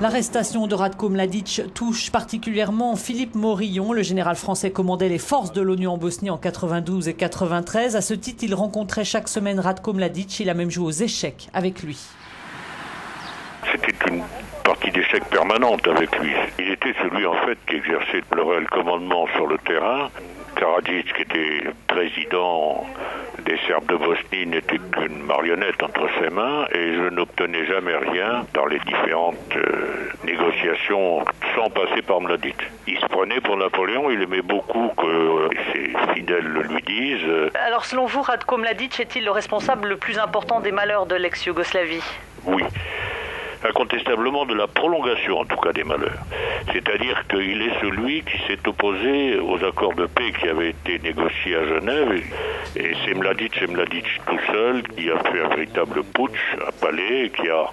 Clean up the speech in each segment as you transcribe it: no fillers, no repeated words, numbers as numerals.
L'arrestation de Ratko Mladic touche particulièrement Philippe Morillon. Le général français commandait les forces de l'ONU en Bosnie en 92 et 93. À ce titre, il rencontrait chaque semaine Ratko Mladic. Il a même joué aux échecs avec lui. C'était une partie d'échecs permanente avec lui. Il était celui en fait qui exerçait le réel commandement sur le terrain. Karadzic, qui était président des Serbes de Bosnie, n'était qu'une marionnette entre ses mains et je n'obtenais jamais rien dans les différentes négociations sans passer par Mladic. Il se prenait pour Napoléon, il aimait beaucoup que ses fidèles le lui disent. Alors selon vous, Ratko Mladic est-il le responsable le plus important des malheurs de l'ex-Yougoslavie ? Oui. Incontestablement de la prolongation en tout cas des malheurs. C'est-à-dire qu'il est celui qui s'est opposé aux accords de paix qui avaient été négociés à Genève et c'est Mladic tout seul qui a fait un véritable putsch à Palais, qui a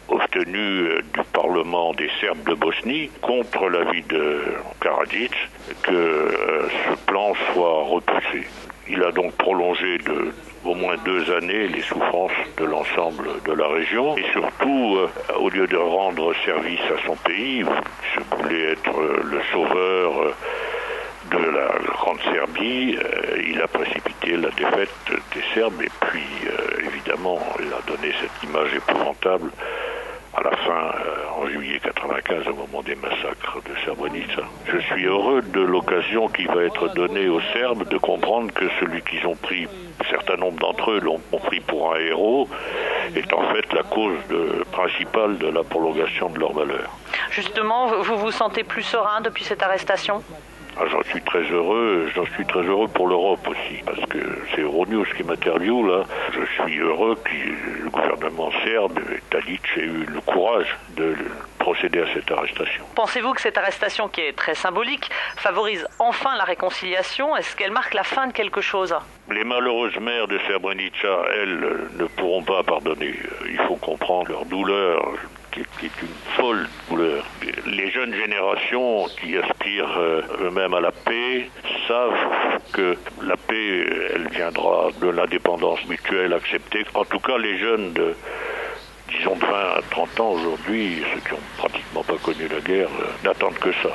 obtenu du Parlement des Serbes de Bosnie, contre l'avis de Karadzic, que ce plan soit repoussé. Il a donc prolongé au moins 2 années les souffrances de l'ensemble de la région et surtout, au lieu de rendre service à son pays, ce voulait être le sauveur de la grande Serbie, il a précipité la défaite des Serbes et puis évidemment il a donné cette image épouvantable à la fin, en juillet 95, au moment des massacres de Srebrenica. Je suis heureux de l'occasion qui va être donnée aux Serbes de comprendre que celui qu'ils ont pris, un certain nombre d'entre eux l'ont pris pour un héros, est en fait la cause principale de la prolongation de leur malheur. Justement, vous vous sentez plus serein depuis cette arrestation ? J'en suis très heureux pour l'Europe aussi, parce que c'est Euronews qui m'interviewe là. Je suis heureux que le gouvernement serbe, Tadic, ait eu le courage de procéder à cette arrestation. Pensez-vous que cette arrestation, qui est très symbolique, favorise enfin la réconciliation ? Est-ce qu'elle marque la fin de quelque chose ? Les malheureuses mères de Srebrenica, elles, ne pourront pas pardonner. Il faut comprendre leur douleur, qui est une folle douleur. Les jeunes générations qui aspirent eux-mêmes à la paix savent que la paix, elle viendra de l'indépendance mutuelle acceptée. En tout cas, les jeunes de 20 à 30 ans aujourd'hui, ceux qui n'ont pratiquement pas connu la guerre, n'attendent que ça.